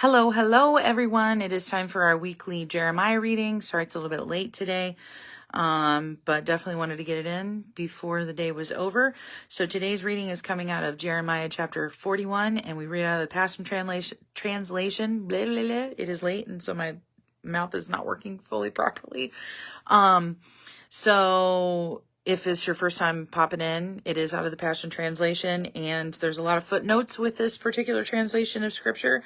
Hello, hello, everyone. It is time for our weekly Jeremiah reading. Sorry it's a little bit late today, but definitely wanted to get it in before the day was over. So today's reading is coming out of Jeremiah chapter 41, and we read out of the Passion Translation. Blah, blah, blah. It is late, and so my mouth is not working fully properly. So if it's your first time popping in, it is out of the Passion Translation, and there's a lot of footnotes with this particular translation of scripture.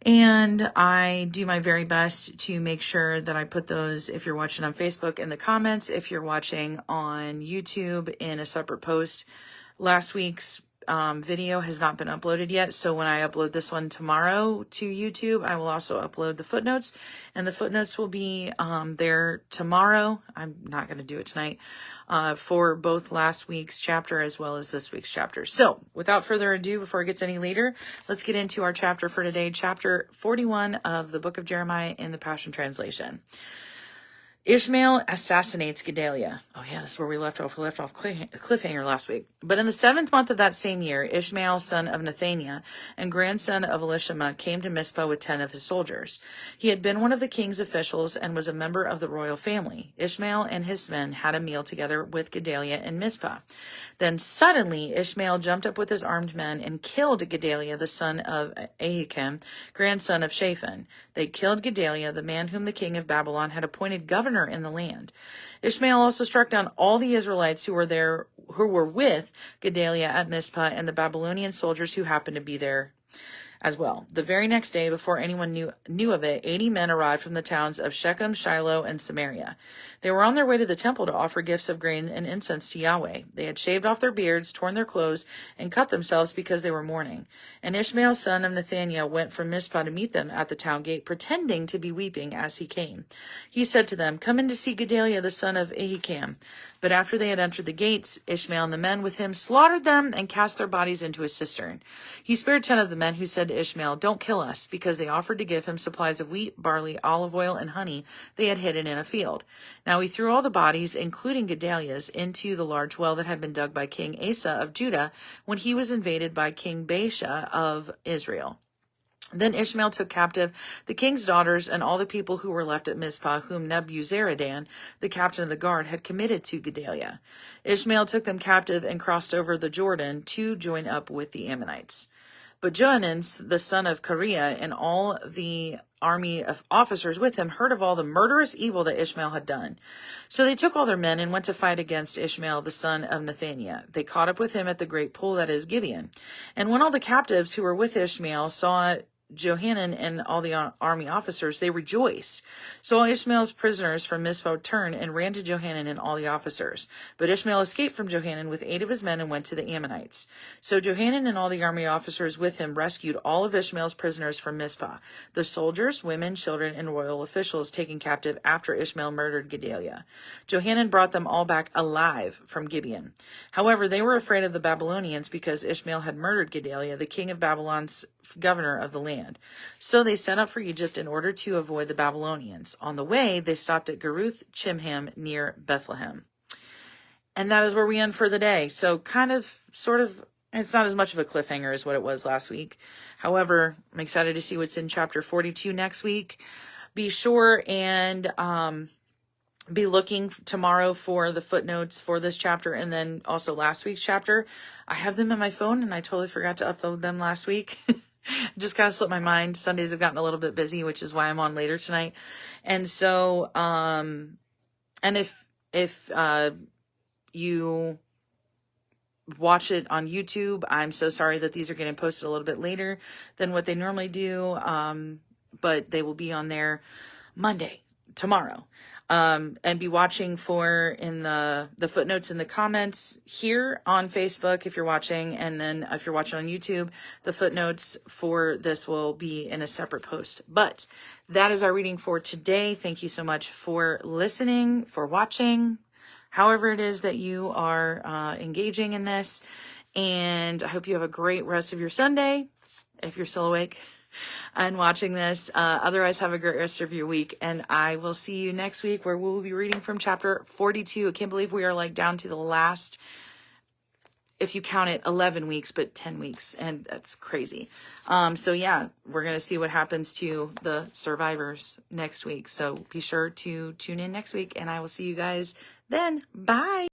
And I do my very best to make sure that I put those, if you're watching on Facebook, in the comments, if you're watching on YouTube, in a separate post. Last week's video has not been uploaded yet, so when I upload this one tomorrow to YouTube, I will also upload the footnotes, and the footnotes will be there tomorrow. I'm not going to do it tonight, for both last week's chapter as well as this week's chapter. So without further ado, before it gets any later, let's get into our chapter for today, chapter 41 of the book of Jeremiah in the Passion Translation. Ishmael assassinates Gedaliah. Oh yeah, this is where we left off. We left off cliffhanger last week. But in the 7th month of that same year, Ishmael, son of Nethaniah and grandson of Elishama, came to Mizpah with 10 of his soldiers. He had been one of the king's officials and was a member of the royal family. Ishmael and his men had a meal together with Gedaliah in Mizpah. Then suddenly Ishmael jumped up with his armed men and killed Gedaliah, the son of Ahikam, grandson of Shaphan. They killed Gedaliah, the man whom the king of Babylon had appointed governor in the land. Ishmael also struck down all the Israelites who were with Gedaliah at Mizpah, and the Babylonian soldiers who happened to be there as well. The very next day, before anyone knew of it, 80 men arrived from the towns of Shechem, Shiloh, and Samaria. They were on their way to the temple to offer gifts of grain and incense to Yahweh. They had shaved off their beards, torn their clothes, and cut themselves because they were mourning. And Ishmael, son of Nethaniah, went from Mizpah to meet them at the town gate, pretending to be weeping as he came. He said to them, "Come in to see Gedaliah, the son of Ahikam." But after they had entered the gates, Ishmael and the men with him slaughtered them and cast their bodies into a cistern. He spared 10 of the men who said to Ishmael, "Don't kill us," because they offered to give him supplies of wheat, barley, olive oil, and honey they had hidden in a field. Now he threw all the bodies, including Gedaliah's, into the large well that had been dug by King Asa of Judah when he was invaded by King Baasha of Israel. Then Ishmael took captive the king's daughters and all the people who were left at Mizpah, whom Nebuzaradan, the captain of the guard, had committed to Gedaliah. Ishmael took them captive and crossed over the Jordan to join up with the Ammonites. But Johanan, the son of Kareah, and all the army of officers with him heard of all the murderous evil that Ishmael had done. So they took all their men and went to fight against Ishmael, the son of Nethaniah. They caught up with him at the great pool that is Gibeon. And when all the captives who were with Ishmael saw Johanan and all the army officers, they rejoiced. So all Ishmael's prisoners from Mizpah turned and ran to Johanan and all the officers. But Ishmael escaped from Johanan with 8 of his men and went to the Ammonites. So Johanan and all the army officers with him rescued all of Ishmael's prisoners from Mizpah, the soldiers, women, children, and royal officials taken captive after Ishmael murdered Gedaliah. Johanan brought them all back alive from Gibeon. However, they were afraid of the Babylonians because Ishmael had murdered Gedaliah, the king of Babylon's governor of the land. So they set out for Egypt in order to avoid the Babylonians. On the way, they stopped at Geruth Chimham near Bethlehem. And that is where we end for the day. So it's not as much of a cliffhanger as what it was last week. However, I'm excited to see what's in chapter 42 next week. Be sure and be looking tomorrow for the footnotes for this chapter and then also last week's chapter. I have them in my phone and I totally forgot to upload them last week. Just kind of slipped my mind. Sundays have gotten a little bit busy, which is why I'm on later tonight. And so, and if you watch it on YouTube, I'm so sorry that these are getting posted a little bit later than what they normally do. But they will be on there Monday, tomorrow. And be watching for in the footnotes in the comments here on Facebook if you're watching, and then if you're watching on YouTube, the footnotes for this will be in a separate post. But that is our reading for today. Thank you so much for listening, for watching, however it is that you are engaging in this. And I hope you have a great rest of your Sunday, if you're still awake and watching this. Otherwise, have a great rest of your week, and I will see you next week where we'll be reading from chapter 42. I can't believe we are down to the last if you count it 11 weeks, but 10 weeks. And that's crazy. So yeah, we're going to see what happens to the survivors next week. So be sure to tune in next week, and I will see you guys then. Bye.